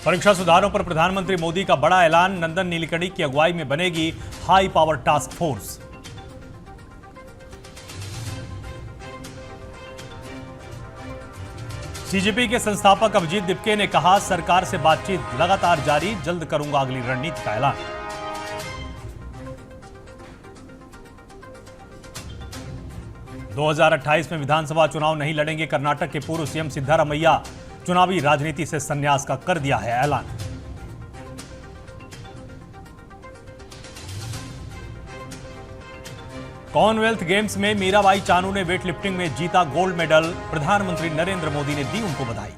परीक्षा सुधारों पर प्रधानमंत्री मोदी का बड़ा ऐलान। नंदन नीलेकणी की अगुवाई में बनेगी high power task force. CJP के संस्थापक अभिजीत दिपके ने कहा, सरकार से बातचीत लगातार जारी, जल्द करूंगा अगली रणनीति का ऐलान। दो 2028 में विधानसभा चुनाव नहीं लड़ेंगे कर्नाटक के पूर्व सीएम सिद्धारमैया। चुनावी राजनीति से संन्यास का कर दिया है ऐलान। कॉमनवेल्थ गेम्स में मीराबाई चानू ने वेट लिफ्टिंग में जीता गोल्ड मेडल। प्रधानमंत्री नरेंद्र मोदी ने दी उनको बधाई।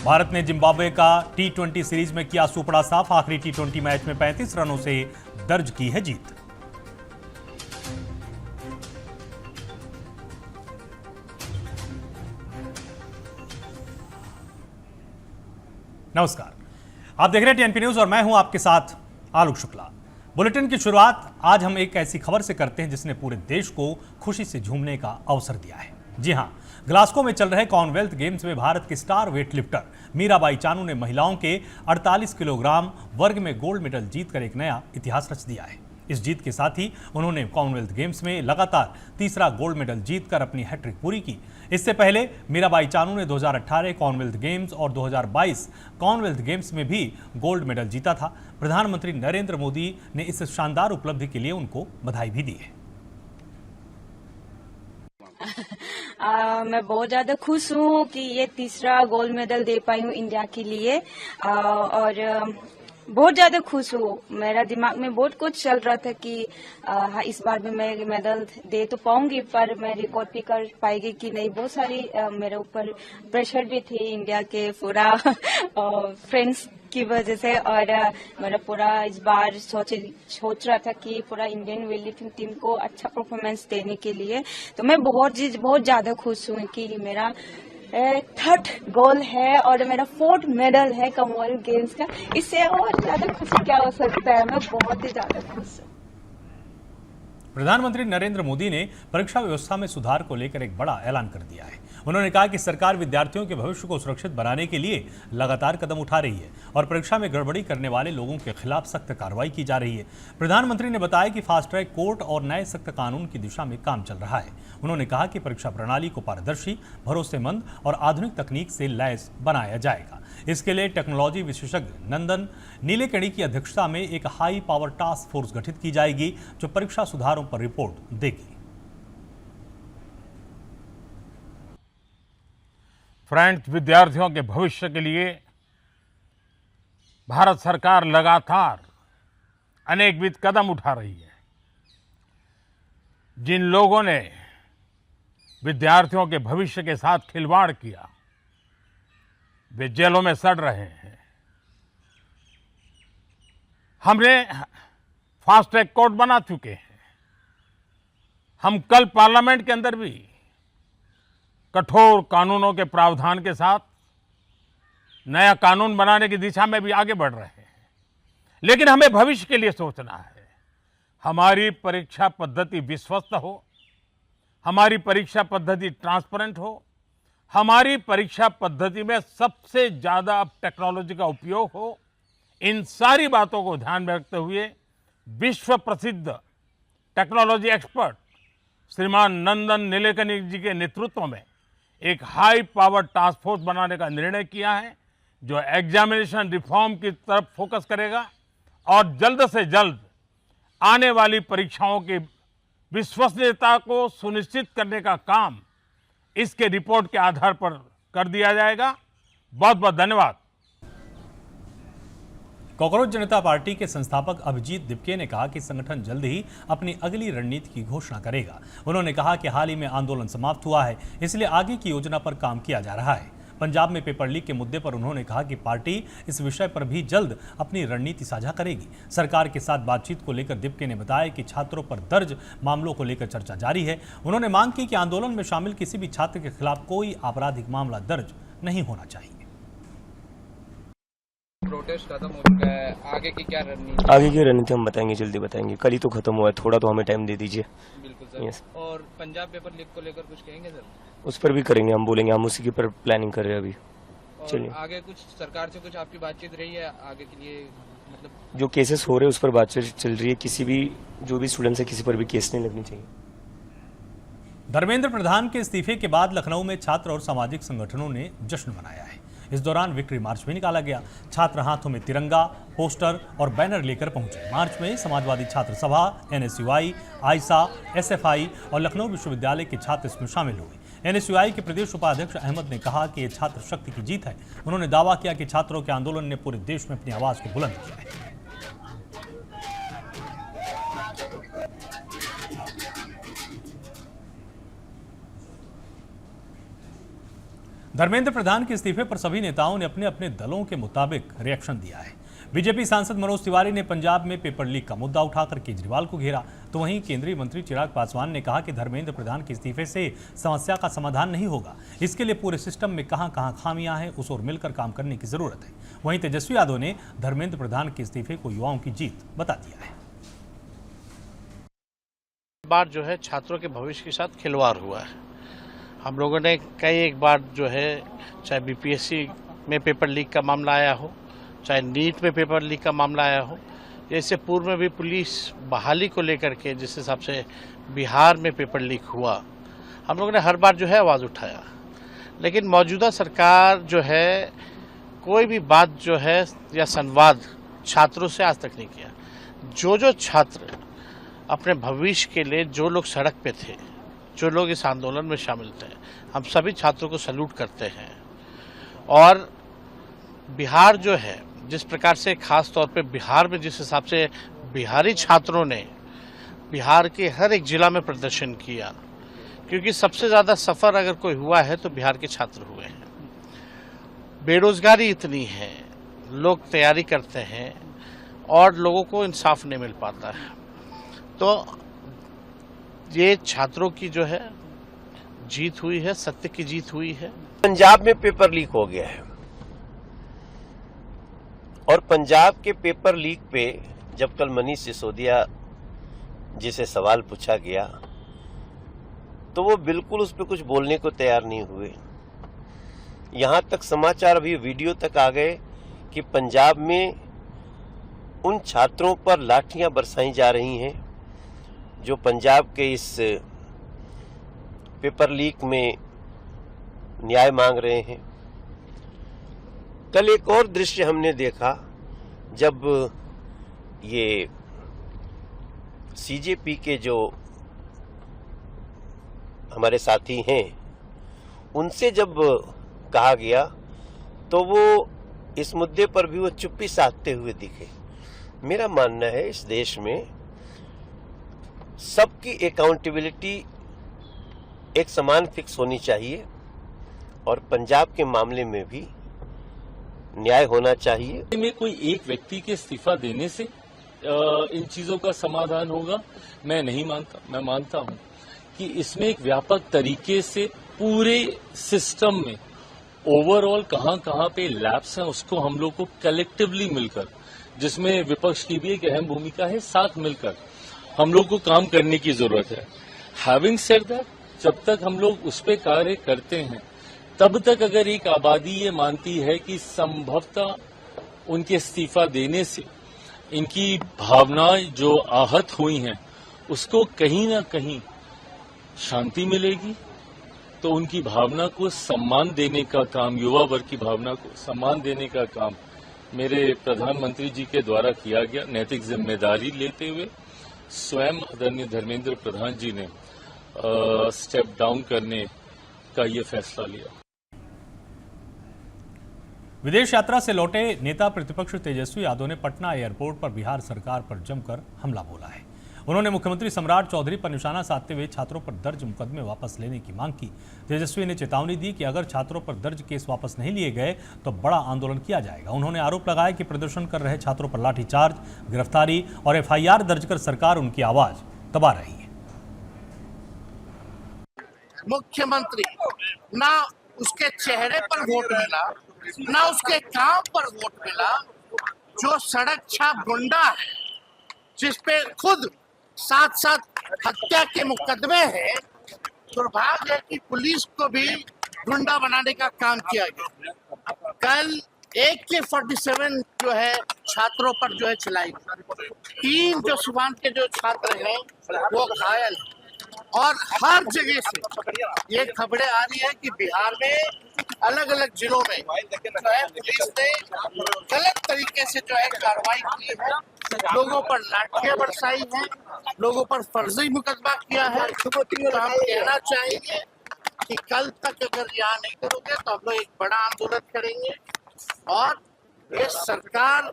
भारत ने जिम्बाब्वे का T20 सीरीज में किया सुपड़ा साफ। आखिरी T20 मैच में 35 रनों से दर्ज की है जीत। नमस्कार, आप देख रहे हैं टीएनपी न्यूज और मैं हूं आपके साथ आलोक शुक्ला। बुलेटिन की शुरुआत आज हम एक ऐसी खबर से करते हैं जिसने पूरे देश को खुशी से झूमने का अवसर दिया है। जी हां, ग्लासगो में चल रहे कॉमनवेल्थ गेम्स में भारत की star weight lifter Mirabai Chanu ने महिलाओं के 48 किलोग्राम वर्ग में गोल्ड मेडल जीतकर एक नया इतिहास रच दिया है। इस जीत के साथ ही उन्होंने कॉमनवेल्थ गेम्स में लगातार तीसरा गोल्ड मेडल जीतकर अपनी हैट्रिक पूरी की। इससे पहले मीराबाई चानू ने 2018 कॉमनवेल्थ गेम्स और 2022 कॉमनवेल्थ गेम्स में भी गोल्ड मेडल जीता था। प्रधानमंत्री नरेंद्र मोदी ने इस शानदार उपलब्धि के लिए उनको बधाई भी दी है। मैं बहुत ज्यादा खुश हूँ कि ये तीसरा गोल्ड मेडल दे पाई हूँ इंडिया के लिए और बहुत ज्यादा खुश हूँ। मेरा दिमाग में बहुत कुछ चल रहा था कि इस बार भी मैं मेडल दे तो पाऊंगी, पर मैं रिकॉर्ड भी कर पाएगी कि नहीं। बहुत सारी मेरे ऊपर प्रेशर भी थी इंडिया के पूरा फ्रेंड्स की वजह से, और मेरा पूरा इस बार सोच रहा था कि पूरा इंडियन वेट लिफ्टिंग टीम को अच्छा परफॉर्मेंस देने के लिए। तो मैं बहुत ज्यादा खुश हूँ कि मेरा थर्ड गोल है और मेरा फोर्थ मेडल है कॉमनवेल्थ गेम्स का। इससे और ज्यादा खुशी क्या हो सकता है। मैं बहुत ही ज्यादा खुश हूँ। प्रधानमंत्री नरेंद्र मोदी ने परीक्षा व्यवस्था में सुधार को लेकर एक बड़ा ऐलान कर दिया है। उन्होंने कहा कि सरकार विद्यार्थियों के भविष्य को सुरक्षित बनाने के लिए लगातार कदम उठा रही है और परीक्षा में गड़बड़ी करने वाले लोगों के खिलाफ सख्त कार्रवाई की जा रही है। प्रधानमंत्री ने बताया कि फास्ट ट्रैक कोर्ट और नए सख्त कानून की दिशा में काम चल रहा है। उन्होंने कहा कि परीक्षा प्रणाली को पारदर्शी, भरोसेमंद और आधुनिक तकनीक से लैस बनाया जाएगा। इसके लिए टेक्नोलॉजी विशेषज्ञ नंदन नीलेकणी की अध्यक्षता में एक हाई पावर टास्क फोर्स गठित की जाएगी जो परीक्षा सुधारों पर रिपोर्ट देगी। फ्रेंड्स, विद्यार्थियों के भविष्य के लिए भारत सरकार लगातार अनेकविध कदम उठा रही है। जिन लोगों ने विद्यार्थियों के भविष्य के साथ खिलवाड़ किया वे जेलों में सड़ रहे हैं। हमने फास्ट ट्रैक कोर्ट बना चुके हैं। हम कल पार्लियामेंट के अंदर भी कठोर कानूनों के प्रावधान के साथ नया कानून बनाने की दिशा में भी आगे बढ़ रहे हैं। लेकिन हमें भविष्य के लिए सोचना है। हमारी परीक्षा पद्धति विश्वस्त हो, हमारी परीक्षा पद्धति ट्रांसपेरेंट हो, हमारी परीक्षा पद्धति में सबसे ज्यादा अब टेक्नोलॉजी का उपयोग हो। इन सारी बातों को ध्यान में रखते हुए विश्व प्रसिद्ध टेक्नोलॉजी एक्सपर्ट श्रीमान नंदन नीलेकणी जी के नेतृत्व में एक हाई पावर टास्क फोर्स बनाने का निर्णय किया है जो एग्जामिनेशन रिफॉर्म की तरफ फोकस करेगा और जल्द से जल्द आने वाली परीक्षाओं की विश्वसनीयता को सुनिश्चित करने का काम इसके रिपोर्ट के आधार पर कर दिया जाएगा। बहुत बहुत धन्यवाद। कॉकरोच जनता पार्टी के संस्थापक अभिजीत दिपके ने कहा कि संगठन जल्द ही अपनी अगली रणनीति की घोषणा करेगा। उन्होंने कहा कि हाल ही में आंदोलन समाप्त हुआ है, इसलिए आगे की योजना पर काम किया जा रहा है। पंजाब में पेपर लीक के मुद्दे पर उन्होंने कहा कि पार्टी इस विषय पर भी जल्द अपनी रणनीति साझा करेगी। सरकार के साथ बातचीत को लेकर दिपके ने बताया कि छात्रों पर दर्ज मामलों को लेकर चर्चा जारी है। उन्होंने मांग की कि आंदोलन में शामिल किसी भी छात्र के खिलाफ कोई आपराधिक मामला दर्ज नहीं होना चाहिए। प्रोटेस्ट खत्म हो चुका है, आगे की क्या रणनीति? आगे की रणनीति हम बताएंगे, जल्दी बताएंगे। कल ही तो खत्म हुआ है, थोड़ा तो हमें टाइम दे दीजिए। बिल्कुल सर। यस। और पंजाब पेपर लीक को लेकर कुछ कहेंगे सर? उस पर भी करेंगे, हम बोलेंगे, हम उसी के पर प्लानिंग कर रहे हैं अभी। और चलिए। आगे कुछ सरकार से कुछ आपकी बातचीत रही है आगे के लिए, मतलब? जो केसेस हो रहे हैं उस पर बातचीत चल रही है। किसी भी जो भी स्टूडेंट्स है, किसी पर भी केस नहीं लगनी चाहिए। धर्मेंद्र प्रधान के इस्तीफे के बाद लखनऊ में छात्र और सामाजिक संगठनों ने जश्न मनाया है। इस दौरान विक्ट्री मार्च भी निकाला गया। छात्र हाथों में तिरंगा, पोस्टर और बैनर लेकर पहुंचे। मार्च में समाजवादी छात्र सभा, एनएसयूआई, आइसा, एसएफआई और लखनऊ विश्वविद्यालय के छात्र इसमें शामिल हुए। एनएसयूआई के प्रदेश उपाध्यक्ष अहमद ने कहा कि ये छात्र शक्ति की जीत है। उन्होंने दावा किया कि छात्रों के आंदोलन ने पूरे देश में अपनी आवाज को बुलंद किया है। धर्मेंद्र प्रधान के इस्तीफे पर सभी नेताओं ने अपने अपने दलों के मुताबिक रिएक्शन दिया है। बीजेपी सांसद मनोज तिवारी ने पंजाब में पेपर लीक का मुद्दा उठाकर केजरीवाल को घेरा, तो वहीं केंद्रीय मंत्री चिराग पासवान ने कहा कि धर्मेंद्र प्रधान के इस्तीफे से समस्या का समाधान नहीं होगा। इसके लिए पूरे सिस्टम में कहां कहां खामियां हैं, उस ओर मिलकर काम करने की जरूरत है। वहीं तेजस्वी यादव ने धर्मेंद्र प्रधान के इस्तीफे को युवाओं की जीत बता दिया है। बार जो है छात्रों के भविष्य के साथ खिलवाड़ हुआ है। हम लोगों ने कई एक बार जो है, चाहे बीपीएससी में पेपर लीक का मामला आया हो, चाहे नीट में पेपर लीक का मामला आया हो, जैसे पूर्व में भी पुलिस बहाली को लेकर के जिस हिसाब से बिहार में पेपर लीक हुआ, हम लोगों ने हर बार जो है आवाज़ उठाया। लेकिन मौजूदा सरकार जो है कोई भी बात जो है या संवाद छात्रों से आज तक नहीं किया। जो छात्र अपने भविष्य के लिए, जो लोग सड़क पे थे, जो लोग इस आंदोलन में शामिल थे, हम सभी छात्रों को सैल्यूट करते हैं। और बिहार जो है, जिस प्रकार से खास तौर पे बिहार में जिस हिसाब से बिहारी छात्रों ने बिहार के हर एक जिला में प्रदर्शन किया, क्योंकि सबसे ज़्यादा सफ़र अगर कोई हुआ है तो बिहार के छात्र हुए हैं। बेरोजगारी इतनी है, लोग तैयारी करते हैं और लोगों को इंसाफ नहीं मिल पाता है। तो ये छात्रों की जो है जीत हुई है, सत्य की जीत हुई है। पंजाब में पेपर लीक हो गया है और पंजाब के पेपर लीक पे जब कल मनीष सिसोदिया जी से सवाल पूछा गया तो वो बिल्कुल उस पर कुछ बोलने को तैयार नहीं हुए। यहां तक समाचार, अभी वीडियो तक आ गए कि पंजाब में उन छात्रों पर लाठियां बरसाई जा रही हैं जो पंजाब के इस पेपर लीक में न्याय मांग रहे हैं। कल एक और दृश्य हमने देखा जब ये सीजेपी के जो हमारे साथी हैं उनसे जब कहा गया तो वो इस मुद्दे पर भी वो चुप्पी साधते हुए दिखे। मेरा मानना है इस देश में सबकी अकाउंटेबिलिटी एक समान फिक्स होनी चाहिए और पंजाब के मामले में भी न्याय होना चाहिए। में कोई एक व्यक्ति के इस्तीफा देने से इन चीजों का समाधान होगा, मैं नहीं मानता। मैं मानता हूं कि इसमें एक व्यापक तरीके से पूरे सिस्टम में ओवरऑल कहां पे लैप्स हैं उसको हम लोग को कलेक्टिवली मिलकर, जिसमें विपक्ष की भी एक अहम भूमिका है, साथ मिलकर हम लोग को काम करने की जरूरत है। हैविंग सेड दैट, जब तक हम लोग उस पर कार्य करते हैं तब तक अगर एक आबादी ये मानती है कि संभवतः उनके इस्तीफा देने से इनकी भावनाएं जो आहत हुई हैं उसको कहीं ना कहीं शांति मिलेगी, तो उनकी भावना को सम्मान देने का काम, युवा वर्ग की भावना को सम्मान देने का काम मेरे प्रधानमंत्री जी के द्वारा किया गया। नैतिक जिम्मेदारी लेते हुए स्वयं आदरणीय धर्मेंद्र प्रधान जी ने स्टेप डाउन करने का ये फैसला लिया। विदेश यात्रा से लौटे नेता प्रतिपक्ष तेजस्वी यादव ने पटना एयरपोर्ट पर बिहार सरकार पर जमकर हमला बोला है। उन्होंने मुख्यमंत्री सम्राट चौधरी पर निशाना साधते हुए छात्रों पर दर्ज मुकदमे वापस लेने की मांग की। तेजस्वी ने चेतावनी दी कि अगर छात्रों पर दर्ज केस वापस नहीं लिए गए तो बड़ा आंदोलन किया जाएगा। उन्होंने आरोप लगाया कि प्रदर्शन कर रहे छात्रों पर लाठीचार्ज, गिरफ्तारी और एफआईआर दर्ज कर सरकार उनकी आवाज दबा रही है। मुख्यमंत्री ना उसके चेहरे पर वोट मिला, ना उसके काम पर वोट मिला, जो सड़क छाप गुंडा है, जिसपे खुद 7-7 हत्या के मुकदमे हैं, दुर्भाग्य है कि पुलिस को भी गुंडा बनाने का काम किया गया। कल AK-47 जो है छात्रों पर जो है चलाई, 3 जो सीवान के जो छात्र हैं वो घायल, और हर जगह से ये खबरें आ रही है कि बिहार में अलग अलग जिलों में जो है पुलिस ने गलत तरीके से जो है कार्रवाई की है, लोगों पर लाठियां बरसाई है, लोगों पर फर्जी मुकदमा किया है। तो हम कहना चाहेंगे कि कल तक अगर यहाँ नहीं करोगे तो हम लोग एक बड़ा आंदोलन करेंगे, और ये सरकार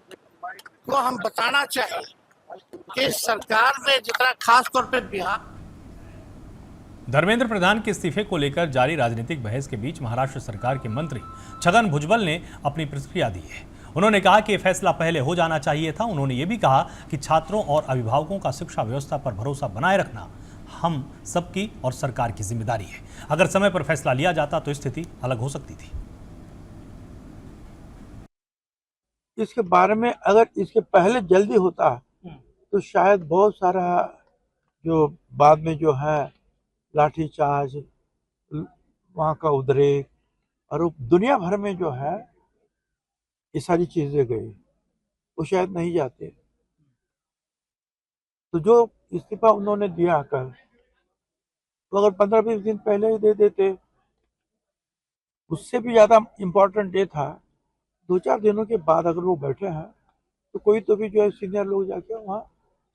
को हम बताना चाहिए कि सरकार में जितना खास तौर पे बिहार। धर्मेंद्र प्रधान के इस्तीफे को लेकर जारी राजनीतिक बहस के बीच महाराष्ट्र सरकार के मंत्री छगन भुजबल ने अपनी प्रतिक्रिया दी है। उन्होंने कहा कि यह फैसला पहले हो जाना चाहिए था। उन्होंने ये भी कहा कि छात्रों और अभिभावकों का शिक्षा व्यवस्था पर भरोसा बनाए रखना हम सबकी और सरकार की जिम्मेदारी है। अगर समय पर फैसला लिया जाता तो स्थिति अलग हो सकती थी। इसके बारे में अगर इसके पहले जल्दी होता तो शायद बहुत सारा जो बाद में जो है लाठीचार्ज, वहाँ का उद्रेक और दुनिया भर में जो है ये सारी चीजें गई, वो शायद नहीं जाते। तो जो इस्तीफा उन्होंने दिया कल, तो अगर 15-20 दिन पहले ही दे देते, उससे भी ज्यादा इम्पोर्टेंट ये था 2-4 दिनों के बाद अगर वो बैठे हैं तो कोई तो भी जो है सीनियर लोग जाके वहाँ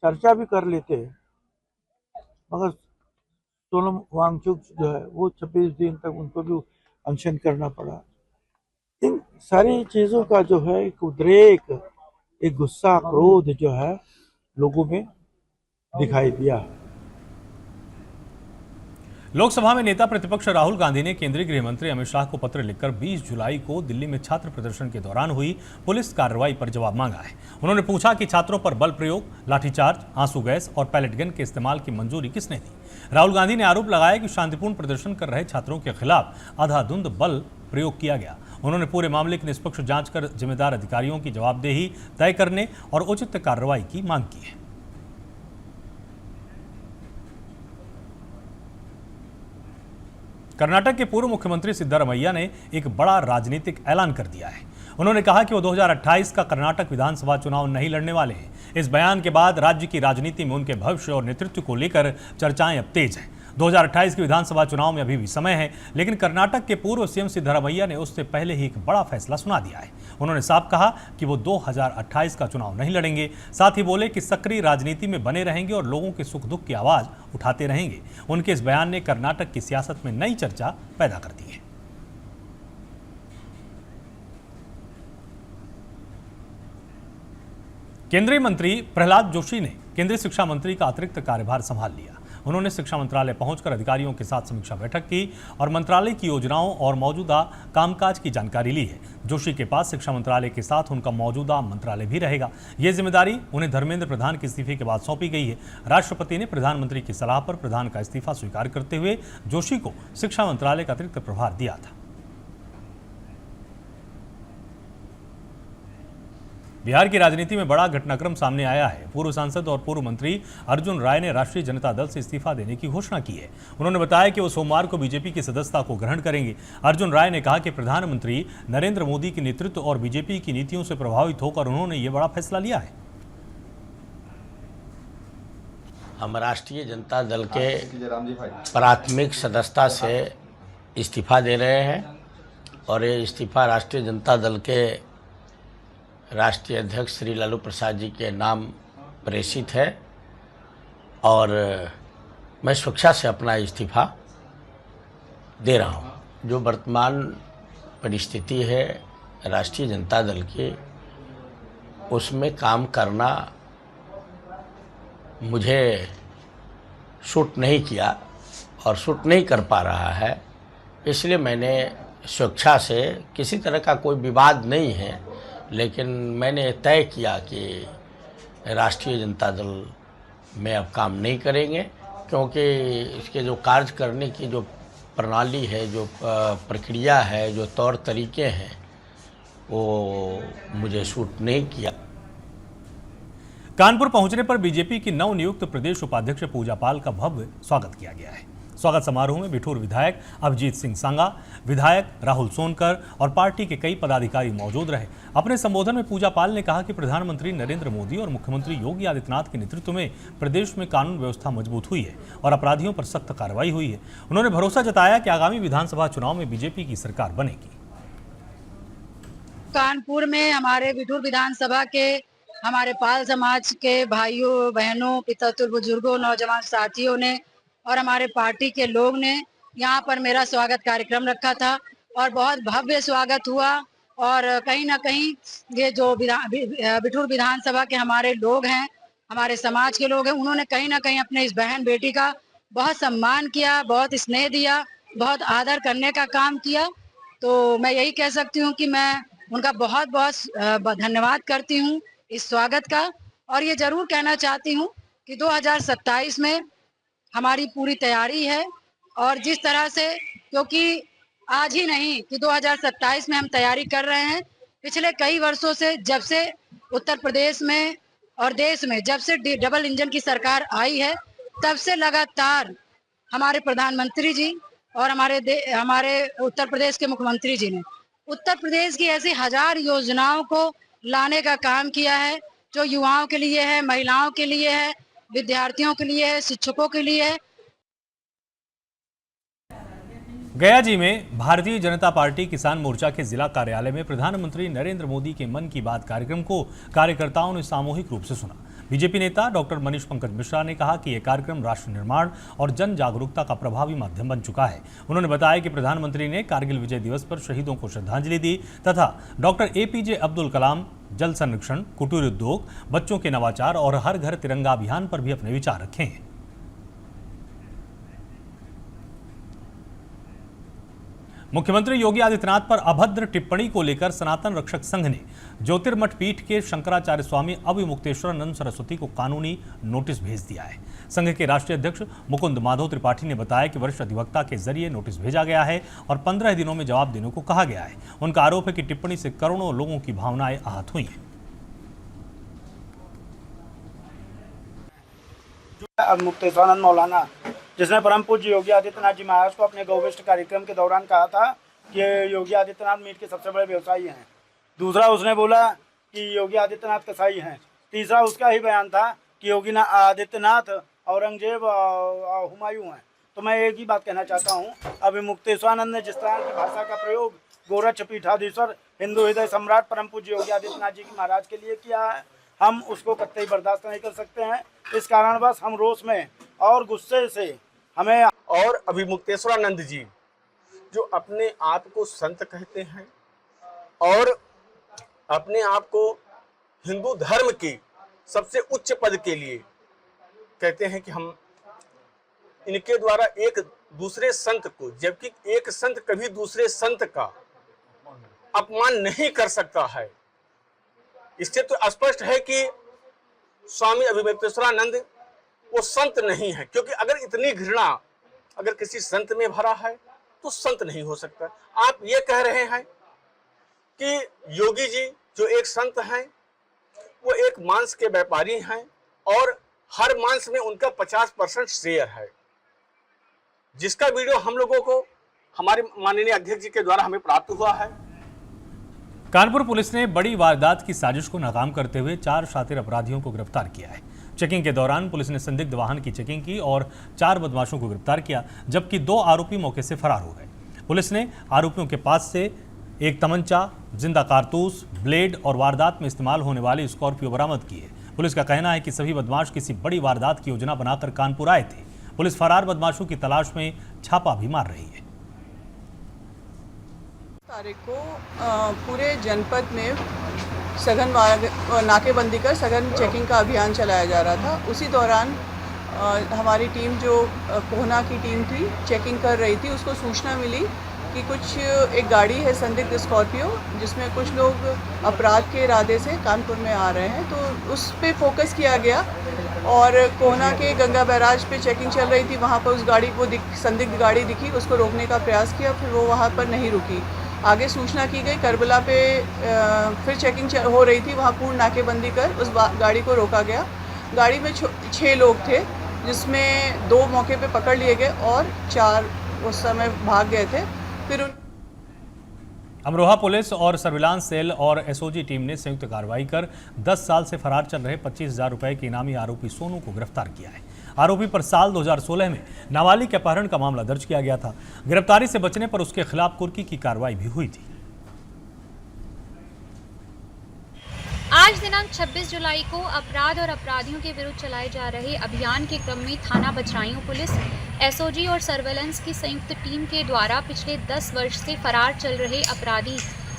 चर्चा भी कर लेते हैं। मगर सोनम वांगचुक जो है वो 26 दिन तक उनको भी अनशन करना पड़ा। इन सारी चीजों का जो है एक उद्रेक, एक गुस्सा, क्रोध जो है लोगों में दिखाई दिया। लोकसभा में नेता प्रतिपक्ष राहुल गांधी ने केंद्रीय गृह मंत्री अमित शाह को पत्र लिखकर 20 जुलाई को दिल्ली में छात्र प्रदर्शन के दौरान हुई पुलिस कार्रवाई पर जवाब मांगा है। उन्होंने पूछा कि छात्रों पर बल प्रयोग, लाठीचार्ज, आंसू गैस और पैलेट गन के इस्तेमाल की मंजूरी किसने दी। राहुल गांधी ने आरोप लगाया कि शांतिपूर्ण प्रदर्शन कर रहे छात्रों के खिलाफ अंधाधुंध बल प्रयोग किया गया। उन्होंने पूरे मामले की निष्पक्ष जांच कर जिम्मेदार अधिकारियों की जवाबदेही तय करने और उचित कार्रवाई की मांग की है। कर्नाटक के पूर्व मुख्यमंत्री सिद्धारमैया ने एक बड़ा राजनीतिक ऐलान कर दिया है। उन्होंने कहा कि वो 2028 का कर्नाटक विधानसभा चुनाव नहीं लड़ने वाले हैं। इस बयान के बाद राज्य की राजनीति में उनके भविष्य और नेतृत्व को लेकर चर्चाएं अब तेज हैं। 2028 के विधानसभा चुनाव में अभी भी समय है, लेकिन कर्नाटक के पूर्व सीएम सिद्धारमैया ने उससे पहले ही एक बड़ा फैसला सुना दिया है। उन्होंने साफ कहा कि वो 2028 का चुनाव नहीं लड़ेंगे। साथ ही बोले कि सक्रिय राजनीति में बने रहेंगे और लोगों के सुख दुख की आवाज उठाते रहेंगे। उनके इस बयान ने कर्नाटक की सियासत में नई चर्चा पैदा कर दी है। केंद्रीय मंत्री प्रहलाद जोशी ने केंद्रीय शिक्षा मंत्री का अतिरिक्त कार्यभार संभाल लिया। उन्होंने शिक्षा मंत्रालय पहुंचकर अधिकारियों के साथ समीक्षा बैठक की और मंत्रालय की योजनाओं और मौजूदा कामकाज की जानकारी ली है। जोशी के पास शिक्षा मंत्रालय के साथ उनका मौजूदा मंत्रालय भी रहेगा। ये जिम्मेदारी उन्हें धर्मेंद्र प्रधान के इस्तीफे के बाद सौंपी गई है। राष्ट्रपति ने प्रधानमंत्री की सलाह पर प्रधान का इस्तीफा स्वीकार करते हुए जोशी को शिक्षा मंत्रालय का अतिरिक्त प्रभार दिया था। बिहार की राजनीति में बड़ा घटनाक्रम सामने आया है। पूर्व सांसद और पूर्व मंत्री अर्जुन राय ने राष्ट्रीय जनता दल से इस्तीफा देने की घोषणा की है। उन्होंने बताया कि वो सोमवार को बीजेपी की सदस्यता को ग्रहण करेंगे। अर्जुन राय ने कहा कि प्रधानमंत्री नरेंद्र मोदी के नेतृत्व और बीजेपी की नीतियों से प्रभावित होकर उन्होंने ये बड़ा फैसला लिया है। हम राष्ट्रीय जनता दल के प्राथमिक सदस्यता से इस्तीफा दे रहे हैं और ये इस्तीफा राष्ट्रीय जनता दल के राष्ट्रीय अध्यक्ष श्री लालू प्रसाद जी के नाम प्रेषित है और मैं स्वेच्छा से अपना इस्तीफा दे रहा हूं। जो वर्तमान परिस्थिति है राष्ट्रीय जनता दल की, उसमें काम करना मुझे सूट नहीं किया और सूट नहीं कर पा रहा है, इसलिए मैंने स्वेच्छा से, किसी तरह का कोई विवाद नहीं है, लेकिन मैंने तय किया कि राष्ट्रीय जनता दल में अब काम नहीं करेंगे, क्योंकि इसके जो कार्य करने की जो प्रणाली है, जो प्रक्रिया है, जो तौर तरीके हैं, वो मुझे सूट नहीं किया। कानपुर पहुंचने पर बीजेपी की नवनियुक्त प्रदेश उपाध्यक्ष पूजा पाल का भव्य स्वागत किया गया है। स्वागत समारोह में बिठूर विधायक अभिजीत सिंह सांगा, विधायक राहुल सोनकर और पार्टी के कई पदाधिकारी मौजूद रहे। अपने संबोधन में पूजा पाल ने कहा कि प्रधानमंत्री नरेंद्र मोदी और मुख्यमंत्री योगी आदित्यनाथ के नेतृत्व में प्रदेश में कानून व्यवस्था मजबूत हुई है और अपराधियों पर सख्त कार्रवाई हुई है। उन्होंने भरोसा जताया कि आगामी विधानसभा चुनाव में बीजेपी की सरकार बनेगी। कानपुर में हमारे बिठूर विधानसभा के हमारे पाल समाज के भाइयों बहनों, पितृ बुजुर्गों, नौजवान साथियों ने और हमारे पार्टी के लोग ने यहाँ पर मेरा स्वागत कार्यक्रम रखा था और बहुत भव्य स्वागत हुआ। और कहीं ना कहीं ये जो बिठूर विधानसभा के हमारे लोग हैं, हमारे समाज के लोग हैं, उन्होंने कहीं ना कहीं अपने इस बहन बेटी का बहुत सम्मान किया, बहुत स्नेह दिया, बहुत आदर करने का काम किया। तो मैं यही कह सकती हूँ कि मैं उनका बहुत बहुत धन्यवाद करती हूँ इस स्वागत का। और ये जरूर कहना चाहती हूँ कि 2027 में हमारी पूरी तैयारी है और जिस तरह से, क्योंकि आज ही नहीं कि 2027 में हम तैयारी कर रहे हैं, पिछले कई वर्षों से, जब से उत्तर प्रदेश में और देश में जब से डबल इंजन की सरकार आई है, तब से लगातार हमारे प्रधानमंत्री जी और हमारे उत्तर प्रदेश के मुख्यमंत्री जी ने उत्तर प्रदेश की ऐसी 1000 योजनाओं को लाने का काम किया है, जो युवाओं के लिए है, महिलाओं के लिए है, विद्यार्थियों के लिए है, शिक्षकों के लिए है। गया जी में भारतीय जनता पार्टी किसान मोर्चा के जिला कार्यालय में प्रधानमंत्री नरेंद्र मोदी के मन की बात कार्यक्रम को कार्यकर्ताओं ने सामूहिक रूप से सुना। बीजेपी नेता डॉक्टर मनीष पंकज मिश्रा ने कहा कि यह कार्यक्रम राष्ट्र निर्माण और जन जागरूकता का प्रभावी माध्यम बन चुका है। उन्होंने बताया कि प्रधानमंत्री ने कारगिल विजय दिवस पर शहीदों को श्रद्धांजलि दी तथा डॉक्टर APJ अब्दुल कलाम, जल संरक्षण, कुटीर उद्योग, बच्चों के नवाचार और हर घर तिरंगा अभियान पर भी अपने विचार रखे हैं। मुख्यमंत्री योगी आदित्यनाथ पर अभद्र टिप्पणी को लेकर सनातन रक्षक संघ ने ज्योतिर्मठ पीठ के शंकराचार्य स्वामी अभिमुक्तेश्वरानंद सरस्वती को कानूनी नोटिस भेज दिया है। संघ के राष्ट्रीय अध्यक्ष मुकुंद माधव त्रिपाठी ने बताया कि वरिष्ठ अधिवक्ता के जरिए नोटिस भेजा गया है और 15 दिनों में जवाब देने को कहा गया है। उनका आरोप है कि टिप्पणी से करोड़ों लोगों की भावनाएं आहत हुई हैं। मुक्तेश्वरानंद मौलाना, जिसने परम पूज्य योगी आदित्यनाथ जी महाराज को अपने गौवेष्ट कार्यक्रम के दौरान कहा था कि योगी आदित्यनाथ मीट के सबसे बड़े व्यवसायी हैं। दूसरा, उसने बोला कि योगी आदित्यनाथ कसाई हैं। तीसरा, उसका ही बयान था कि योगी आदित्यनाथ औरंगजेब हुमायूं हैं। तो मैं एक ही बात कहना चाहता हूँ, अभी मुक्तेश्वरानंद ने जिस तरह की भाषा का प्रयोग गोरक्ष पीठाधीश्वर हिंदू हृदय सम्राट परम पूज्य योगी आदित्यनाथ जी की महाराज के लिए किया है, हम उसको कतई बर्दाश्त नहीं कर सकते हैं। इस कारणवश हम रोष में और गुस्से से हमें और अभिमुक्तेश्वरानंद जी जो अपने आप को संत कहते हैं और अपने आप को हिंदू धर्म के सबसे उच्च पद के लिए कहते हैं कि हम इनके द्वारा एक दूसरे संत को, जबकि एक संत कभी दूसरे संत का अपमान नहीं कर सकता है। इससे तो स्पष्ट है कि स्वामी अभिमुक्तेश्वरानंद वो संत नहीं है, क्योंकि अगर इतनी घृणा अगर किसी संत में भरा है तो संत नहीं हो सकता। आप ये कह रहे हैं कि योगी जी जो एक संत हैं वो एक मांस के व्यापारी हैं और हर मांस में उनका 50% शेयर है, जिसका वीडियो हम लोगों को हमारे माननीय अध्यक्ष जी के द्वारा हमें प्राप्त हुआ है। कानपुर पुलिस ने बड़ी वारदात की साजिश को नाकाम करते हुए 4 शातिर अपराधियों को गिरफ्तार किया है। चेकिंग के दौरान पुलिस ने संदिग्ध वाहन की चेकिंग की और 4 बदमाशों को गिरफ्तार किया, जबकि 2 आरोपी मौके से फरार हो गए। पुलिस ने आरोपियों के पास से एक तमंचा, जिंदा कारतूस, ब्लेड और वारदात में इस्तेमाल होने वाली स्कॉर्पियो बरामद की है। पुलिस का कहना है कि सभी बदमाश किसी बड़ी वारदात की योजना बनाकर कानपुर आए थे। पुलिस फरार बदमाशों की तलाश में छापा भी मार रही है। तारीख को पूरे जनपद में सघन नाकेबंदी कर सघन चेकिंग का अभियान चलाया जा रहा था। उसी दौरान हमारी टीम जो कोहना की टीम थी चेकिंग कर रही थी, उसको सूचना मिली कि एक गाड़ी है संदिग्ध स्कॉर्पियो, जिसमें कुछ लोग अपराध के इरादे से कानपुर में आ रहे हैं। तो उस पे फोकस किया गया और कोहना के गंगा बैराज पे चेकिंग चल रही थी, वहाँ पर उस गाड़ी को संदिग्ध गाड़ी दिखी, उसको रोकने का प्रयास किया, फिर वो वहाँ पर नहीं रुकी। आगे सूचना की गई। करबला पे फिर चेकिंग हो रही थी, वहाँ पूर्ण नाकेबंदी कर उस गाड़ी को रोका गया। गाड़ी में 6 लोग थे, जिसमें 2 मौके पे पकड़ लिए गए और 4 उस समय भाग गए थे। फिर अमरोहा पुलिस और सर्विलांस सेल और एसओजी टीम ने संयुक्त कार्रवाई कर 10 साल से फरार चल रहे 25,000 रुपए के इनामी आरोपी सोनू को गिरफ्तार किया है। आरोपी पर साल 2016 में नाबालिग के अपहरण का मामला दर्ज किया गया था। गिरफ्तारी से बचने पर उसके खिलाफ कुर्की की कार्रवाई भी हुई थी। आज दिनांक 26 जुलाई को अपराध और अपराधियों के विरुद्ध चलाए जा रहे अभियान के क्रम में थाना बछराइयों पुलिस, एसओजी और सर्वेलेंस की संयुक्त टीम के द्वारा पिछले 10 वर्ष से फरार चल रहे अपराधी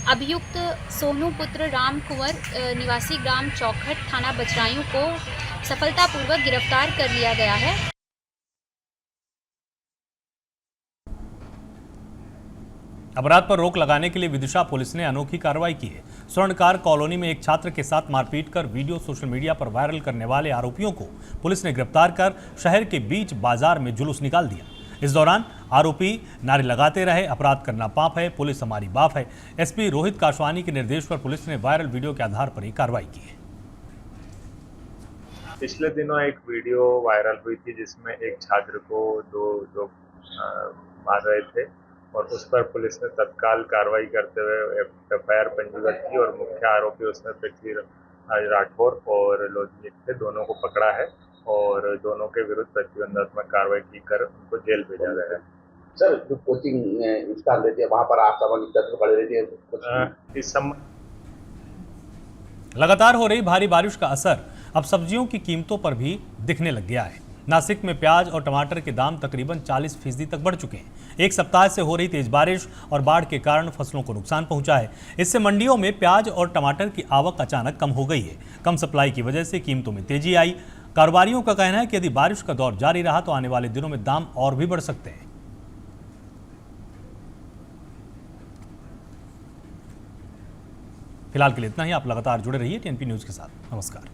अभियुक्त सोनू पुत्र राम कुंवर निवासी ग्राम चौखट थाना बछराइयों को सफलतापूर्वक गिरफ्तार कर लिया गया है। अपराध पर रोक लगाने के लिए विदिशा पुलिस ने अनोखी कार्रवाई की है। स्वर्णकार कॉलोनी में एक छात्र के साथ मारपीट कर वीडियो सोशल मीडिया पर वायरल करने वाले आरोपियों को पुलिस ने गिरफ्तार कर शहर के बीच बाजार में जुलूस निकाल दिया। इस दौरान आरोपी नारे लगाते रहे, अपराध करना पाप है, पुलिस हमारी बाप है। एसपी रोहित काशवानी के निर्देश पर पुलिस ने वायरल वीडियो के आधार पर ही कार्रवाई की है। पिछले दिनों एक वीडियो वायरल हुई थी जिसमें एक छात्र को दो लोग मार रहे थे और उस पर पुलिस ने तत्काल कार्रवाई करते हुए एफआईआर पंजीबद्ध की और मुख्य आरोपी उसमें पृथ्वीराज राठौर और लोजनिक थे, दोनों को पकड़ा है और दोनों के विरुद्ध प्रतिबंधात्मक कार्रवाई की कर उनको जेल भेजा गया है। सर, जो कोचिंग इंस्टॉल रहती है वहाँ पर आक्रामक तत्व खड़े रहते हैं। इस संबंध लगातार हो रही भारी बारिश का असर अब सब्जियों की कीमतों पर भी दिखने लग गया है। नासिक में प्याज और टमाटर के दाम तकरीबन 40% तक बढ़ चुके हैं। एक सप्ताह से हो रही तेज बारिश और बाढ़ के कारण फसलों को नुकसान पहुंचा है। इससे मंडियों में प्याज और टमाटर की आवक अचानक कम हो गई है। कम सप्लाई की वजह से कीमतों में तेजी आई। कारोबारियों का कहना है कि यदि बारिश का दौर जारी रहा तो आने वाले दिनों में दाम और भी बढ़ सकते हैं। फिलहाल के लिए इतना ही। आप लगातार जुड़े रहिए टीएनपी न्यूज के साथ। नमस्कार।